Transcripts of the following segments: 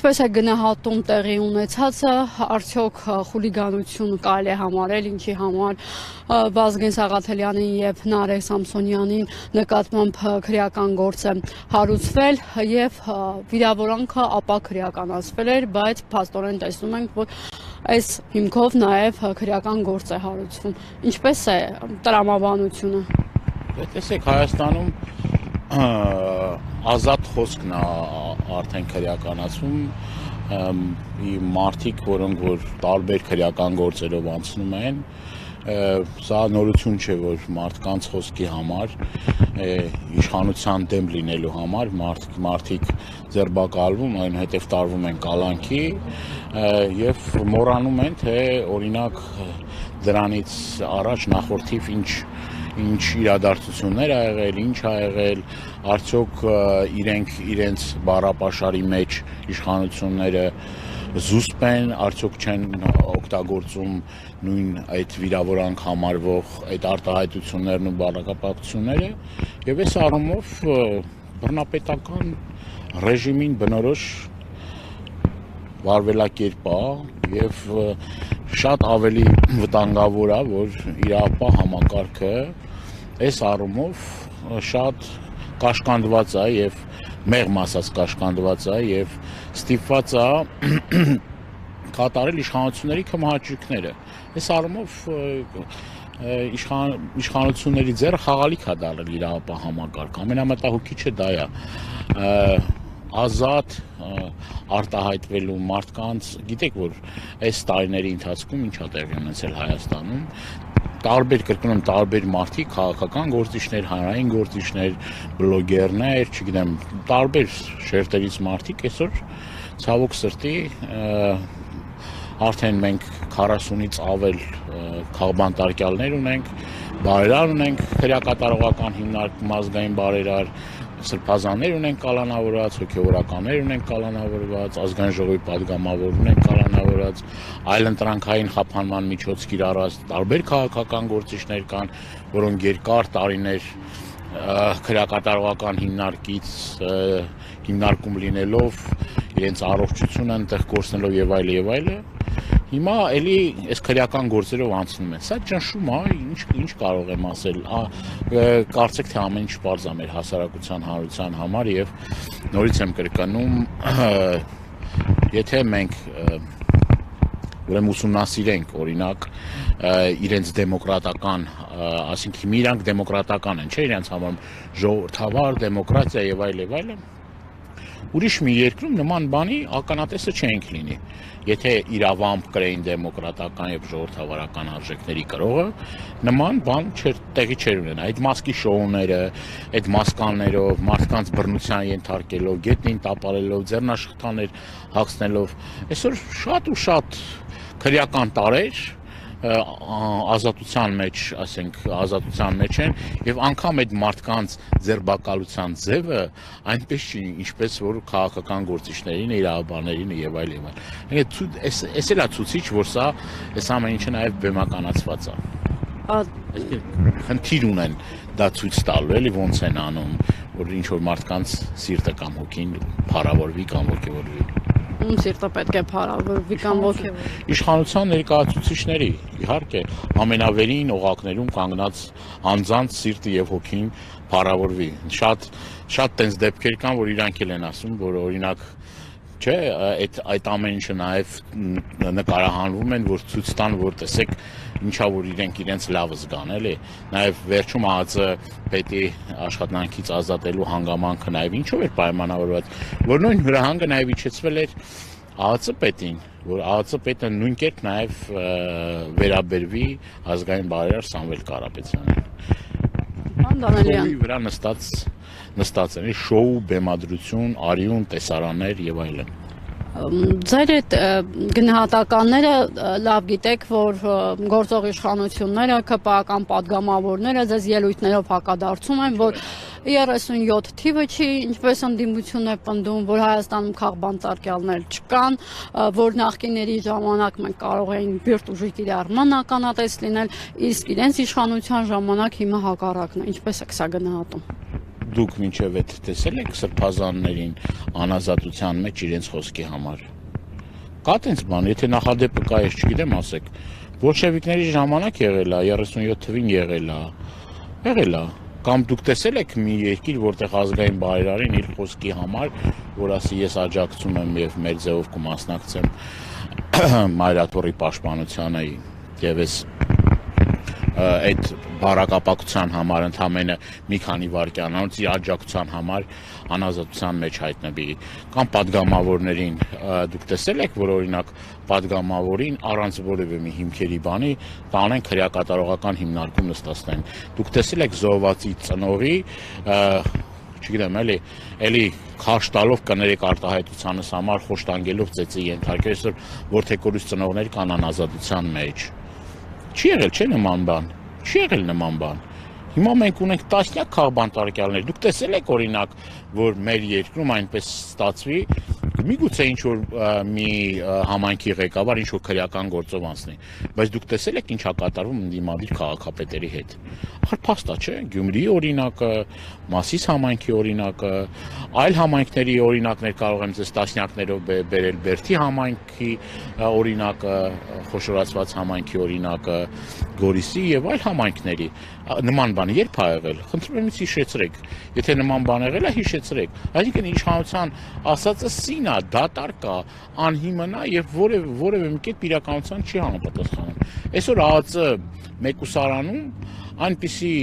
Ինչպես է գնահատում տեղի ունեցածը, արդյոք խուլիգանություն կարելի է համարել, ինչի համար Վազգեն Սաղաթելյանին եւ Նարեկ Սամսոնյանին նկատմամբ քրեական գործ է հարուցվել եւ վիրավորանքը ապա քրեականացվել էր, բայց փաստորեն տեսնում ենք, որ այս հիմքով նաեւ քրեական գործ է հարուցվում։ Ինչպես է տրամաբանությունը։ Տեսեք, Հայաստանում ազատ խոսքն է արդեն քրեականացում, մարդիկ, որոնք որ տարբեր քրեական գործերով անցնում են, սա նորություն չէ, որ մարդկանց խոսքի համար, իշխանության դեմ լինելու համար մարդիկ ձերբակալվում, այնուհետև տարվում են կալանքի եւ մոռանում են, թե օրինակ դրանից առաջ նախորդիվ ինչ իրադարձություններ ա եղել, ինչ ա եղել, արդյոք իրենց բառապաշարի մեջ իշխանությունները զուսպ են, արդյոք չեն օգտագործում նույն այդ վիրավորանք համարվող այդ արտահայտություններն ու բառակապակցությունները եւ այս առումով բռնապետական ռեժիմին բնորոշ վարվելակերպ է եւ շատ ավելի վտանգավոր է, որ իրավապահ համակարգը այս առումով շատ կաշկանդված է եւ մեղմ ասած կաշկանդված է եւ ստիպված է կատարել իշխանությունների կմահաճույքները։ Այս առումով իշխանությունների ձեռը խաղալիք է դարձել իրավապահ համակարգ։ Ամենամտահոգիչը դա է։ Ազատ արտահայտվելու մարդկանց, գիտեք, որ այս տարիների ընթացքում ինչ է տեղի ունեցել Հայաստանում, տարբեր մարդիկ, քաղաքական գործիչներ, հանրային գործիչներ, բլոգերներ, չգիտեմ, տարբեր շերտերից մարդիկ այսօր ցավոք սրտի արդեն մենք 40-ից ավել քաղբանտարկյալներ ունենք, բարերար ունենք, քրեակատարողական հիմնարկում ազգային բարերար, սրբազաններ ունենք կալանավորված, հոգևորականներ ունենք կալանավորված, ազգային ժողովի պատգամավոր ունենք կալանավորված, այլընտրանքային խափանման միջոց կիրառած տարբեր քաղաքական գործիչներ կան, որոնք երկար տարիներ քրեակատարողական հիմնարկում լինելով, իրենց առողջությունը այնտեղ կորցնելով եւ այլը, հիմա էլի այս քրեական գործերով անցնում են։ Սա ճնշում է, ինչ կարող եմ ասել, կարծեք թե ամեն ինչ պարզ է մեր հասարակության հանրության համար եւ նորից եմ կրկնում, եթե մենք ուրեմն ուսումնասիրենք օրինակ իրենց դեմոկրատական, ասինքն իրանք դեմոկրատական են, չէ՞ իրենց համար ժողովրդավար, դեմոկրատիա եւ այլը, ուրիշ մի երկրում նման բանի ականատեսը չենք լինի։ Եթե իրավամբ կրեին դեմոկրատական եւ ժողովրդավարական արժեքների կրողը, նման բան տեղի չէր ունենա։ Այդ մասկի շոուները, այդ մասկաններով, մարդկանց բռնության ենթարկելով, գետնին տապալելով, ձեռնաշխտաներ հագցնելով, այսօր շատ ու շատ քրեական տարեր ազատության մեջ են եւ անգամ այդ մարդկանց ձերբակալության ձևը այնպես չի, ինչպես որ քաղաքական գործիչներին, իրավաբաններին եւ այլ։ Էս էլ է ցուցիչ, որ սա այս ամեն ինչը նաեւ բեմականացված է։ Խնդիր ունեն դա ցույց տալու, էլի ոնց են անում, որ ինչ որ մարդկանց սիրտը կամ հոգին փառավորվի կամ ոգևորվի։ Ում սիրտը պետք է փառավորվի կամ ոգևորվի։ Իշխանության ներկայացուցիչների, իհարկե, ամենավերին օղակներում կանգնած անձանց սիրտը եւ հոգին փառավորվի։ Շատ տենց դեպքեր կան, որ իրանք էլ են ասում, որ օրինակ չէ, այդ ամեն ինչը նաեւ նկարահանվում են, որ ցույց տան, որ տեսեք ինչա որ իրենց լավը զգան, էլի։ Նաեւ վերջում ԱԱԾ պետի աշխատանքից ազատելու հանգամանքը նաեւ ինչով էր պայմանավորված, որ նույն հրահանգը նաեւ իջեցվել էր ԱԱԾ պետին, որ ԱԱԾ պետը նույն կերպ նաեւ վերաբերվի ազգային բարերար Սամվել Կարապետյանին։ Շոուի վրա նստած են, շոու, բեմադրություն, արյուն, տեսարաններ եւ այլն։ Ձեր այդ գնահատականները լավ գիտեք, որ գործող իշխանությունները, ԿՊԱ-ական պատգամավորները ձեզ ելույթներով հակադարձում են, որ 37 թիվը չի, ինչպես ընդդիմություն է պնդում, որ Հայաստանում քաղբանտարկյալներ չկան, որ նախկինների ժամանակ մենք կարող էինք բիրտ ուժի կիրառման ականատես լինել, իսկ իրենց իշխանության ժամանակ հիմա հակառակն է, ինչպես եք սա գնահատում։ դուք մինչև այդ տեսել եք սրբազաններին անազատության մեջ իրենց խոսքի համար։ Կա տենց բան, եթե նախադեպը կա, ես չգիտեմ, ասեք։ Բոլշևիկների ժամանակ եղել է, 37 թվին եղել է։ Կամ դուք տեսել եք մի երկիր, որտեղ ազգային բարերարին իր խոսքի համար, որ ասի ես աջակցում եմ եւ մեր ձևով կմասնակցեմ մայրաթորի պաշտպանությանը եւ ես այդ բարակապակցության համար ընդամենը մի քանի վայրկյան անց իր աջակցության համար անազատության մեջ հայտնվի կամ падգամավորներին դուք տեսել եք որ օրինակ падգամավորին առանց որևէ մի հիմքերի բանի տանեն քրեակատարողական հիմնարկում նստացնեն դուք տեսել եք զոհվածի ծնողի չգիտեմ էլի քաշ տալով կներեք արտահայտությանս համար խոշտանգելով ծեծի ենթարկել այսօր որդեկորուց ծնողներ կան անազատության մեջ Չի եղել չէ նման բան։ Հիմա մենք ունենք տասնյակ քաղբանտարկյալներ։ Դուք տեսել եք օրինակ, որ մեր երկրում այնպես ստացվի, միգուցե ինչ որ մի համայնքի ղեկավար ինչ որ քրեական գործով անցնի, բայց դուք տեսել եք ինչա կատարվում ընդդիմադիր քաղաքապետերի հետ։ Հարփաստա չէ, Գյումրիի օրինակը, Մասիս համայնքի օրինակը, այլ համայնքների օրինակներ կարող եմ ձեզ տասնյակներով բերել Բերդի համայնքի օրինակը, խոշորացված համայնքի օրինակը, Գորիսի եւ այլ համայնքների նման բան երբ ա եղել։ Խնդրում եմ հիշեցրեք։ Եթե նման բան եղել է, հիշեցրեք։ Այսինքն իշխանության ասածը սին է, դատար կա, անհիմն է եւ որևէ մի կերպ իրականության չի համապատասխանում։ Այսօր ԱԱԾ մեկուսարանում այնպիսի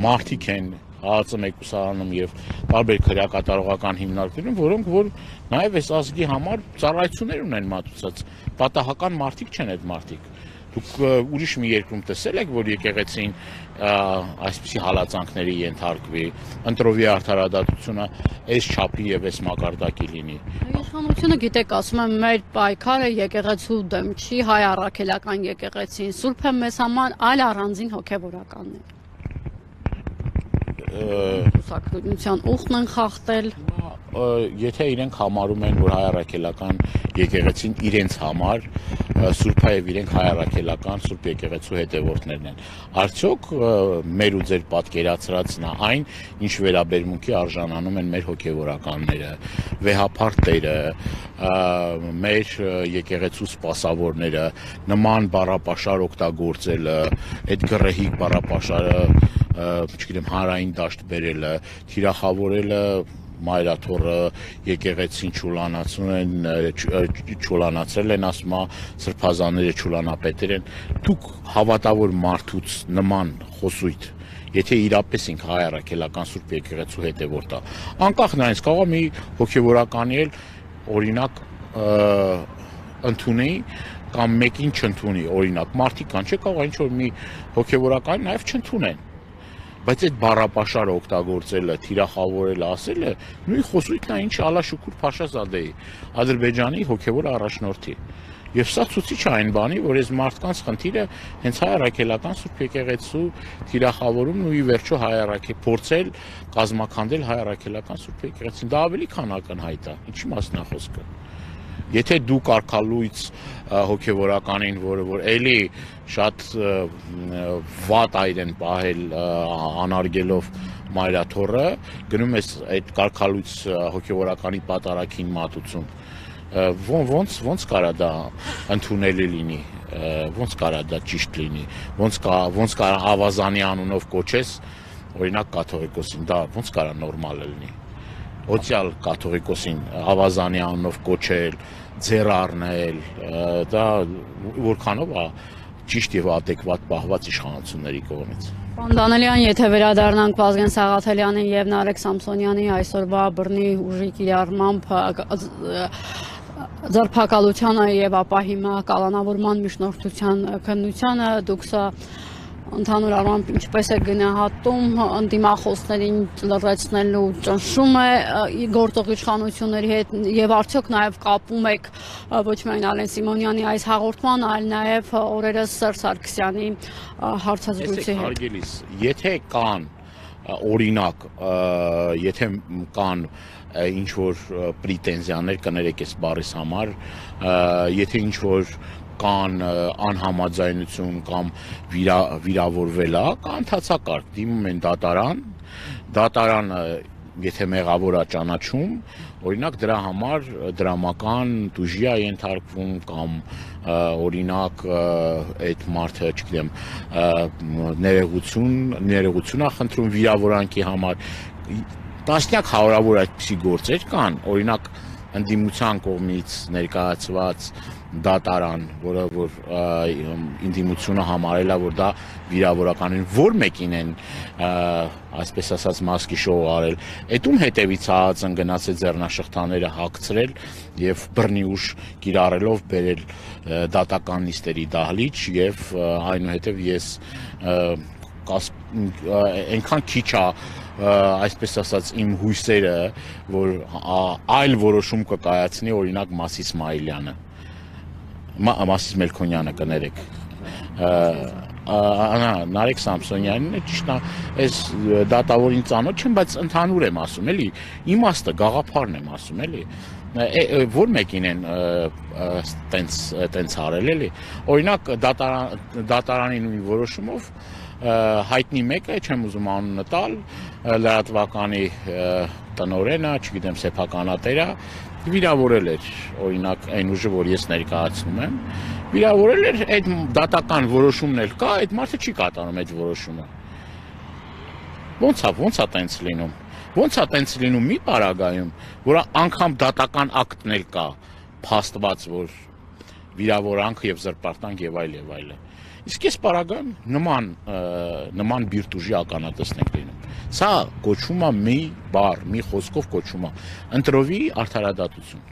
մարդիկ են ԱԱԾ մեկուսարանում եւ տարբեր քրեակատարողական հիմնարկներում, որոնք որ նաեւ այս ազգի համար ծառայություններ ունեն մատուցած, պատահական մարդիկ չեն այդ մարդիկ։ Դուք ուրիշ մի երկրում տեսել եք, որ եկեղեցին այսպիսի հալածանքների ենթարկվի, ընտրովի արդարադատությունը այս չափի եւ այս մակարդակի լինի։ Իշխանությունը գիտեք, ասում եմ, մեր պայքարը եկեղեցու դեմ չի, հայ առաքելական եկեղեցին, սուրբ է մեզ համար, այլ առանձին հոգեվորականն է։ Ուսակնության ուխտն են խախտել։ Եթե իրենք համարում են, որ հայ առաքելական եկեղեցին իրենց համար Սուրբ եւ իրենք հայ առաքելական Սուրբ եկեղեցու հետևորդներն են։ Արդյոք մեր ու ձեր պատկերացրածն է այն, ինչ վերաբերմունքի արժանանում են մեր հոգեվորականները, վեհապարտերը, մեր եկեղեցու սպասավորները, նման բառապաշար օգտագործելը, այդ գռեհիկ բառապաշարը, չգիտեմ, հանրային դաշտ բերելը, թիրախավորելը մայրաթորը եկեղեցին չուլանացրել են ասում սրբազանները չուլանապետեր են դուք հավատավոր մարդուց նման խոսույթ եթե իրապես ինք հայ առաքելական Սուրբ եկեղեցու հետևորդ է անկախ նրանից կարող է մի հոգևորականի էլ օրինակ ընդունի կամ մեկին չընդունի օրինակ մարդիկ կան չէ կարող է ինչ որ մի հոգևորականի նաև չընդունեն Բայց այդ բառապաշարը օգտագործելը, թիրախավորելը, ասելը նույն խոսույթն է, ինչ Ալաշուքուր Փաշազադեի, Ադրբեջանի հոգևոր առաջնորդի։ Եվ սա ցույց է այն բանի, որ այս մարդկանց խնդիրը հենց հայ առաքելական Սուրբ եկեղեցու թիրախավորումն ու ի վերջո հայ առաքել փորձել կազմակերպել հայ առաքելական Սուրբ եկեղեցին։ Դա ավելի քան ակնհայտ է։ Ինչի մասն է խոսքը։ Եթե դուք արքալույց հոգևորականին, որ էլի շատ վատ այր են պահել անարգելով մայրաթորը, գնում ես այդ արքալույց հոգևորականի պատարագին մատուցում, ոնց կարա դա ընդունելի լինի, ոնց կարա դա ճիշտ լինի, ոնց կարա ավազանի անունով կոչես, օրինակ կաթողիկոսին, դա ոնց կարա նորմալ լինի։ Օցիալ կաթողիկոսին ավազանի անունով կոչել, ձեռ առնել, դա որքանով է ճիշտ եւ adekvat պահված իշխանությունների կողմից։ Պարոն Դանելյան, եթե վերադառնանք Վազգեն Սաղաթելյանին եւ Նարեկ Սամսոնյանի այսօրվա բռնի ուժի կիրառմամբ ձերբակալությանը եւ ապա հիմա կալանավորման միջնորդության քննությանը դուք սա ընդհանուր առմամբ ինչպես է գնահատում ընդդիմախոսներին լրացնելու ճնշումը գործող իշխանությունների հետ եւ արդյոք նաեւ կապում եք ոչ միայն Ալեն Սիմոնյանի այս հաղորդման, այլ նաեւ օրերս Սերժ Սարգսյանի հարցազրույցի հետ։ Եթե կան օրինակ, եթե կան ինչ որ պրետենզիաներ կներեք այս բառիս համար, եթե ինչ որ կան անհամաձայնություն կամ վիրավորվել է, կա ընթացակարգ, դիմում են դատարան, Դատարանը եթե մեղավոր է ճանաչում, օրինակ դրա համար դրամական տուժի է ենթարկվում կամ օրինակ այդ մարդը, չգիտեմ, ներողություն է խնդրում վիրավորանքի համար, տասնյակ հարյուրավոր այդպիսի գործեր կան, օրինակ ընդդիմության կողմից ներկայացված դատարան, որը որ ընդդիմությունը համարել է, որ դա վիրավորականին որ մեկին են այսպես ասած մասկի շոու արել, այդում հետևից ԱԱԾ-ն գնացել ձեռնաշղթաները հագցրել եւ բռնի ուժ կիրառելով բերել դատական նիստերի դահլիճ եւ այնուհետեւ ես այնքան քիչ է այսպես ասած իմ հույսերը, որ այլ որոշում կկայացնի օրինակ Մասիս Մայիլյանը, Մասիս Մելքոնյանը կներեք, Նարեկ Սամսոնյանին է ճիշտ է, այս դատավորին ծանոթ չեմ, բայց ընդհանուր եմ ասում, էլի, իմաստը, գաղափարն եմ ասում, էլի, որ մեկին են տենց արել, էլի, օրինակ դատարանի նույն որոշումով հայտնի մեկը, չեմ ուզում անունը տալ, լրատվականի տնօրենը, չգիտեմ, սեփականատերը, վիրավորել էր, օրինակ, այն ուժը, որ ես ներկայացնում եմ, վիրավորել էր, այդ դատական որոշումն էլ կա, այդ մարդը չի կատարում այդ որոշումը։ Ոնց է տենց լինում։ Ոնց է տենց լինում մի պարագայում, որ անգամ դատական ակտն էլ կա, փաստված, որ վիրավորանք եւ զրպարտանք եւ այլ եւ այլը։ Իսկ այս պարագայում նման բիրտուժի ականատեսն ենք լինում։ Սա կոչվում է մի բառ, մի խոսքով կոչվում է ընտրովի արդարադատություն,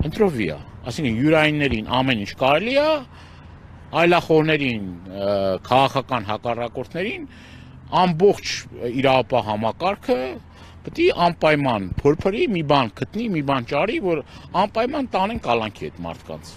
ընտրովի է, այսինքն յուրայիններին ամեն ինչ կարելի է, այլախոհներին, քաղաքական հակառակորդներին ամբողջ իրավապահ համակարգը պետք է անպայման փորփրի, մի բան գտնի, մի բան ճարի, որ անպայման տանեն կալանքի այդ մարդկանց։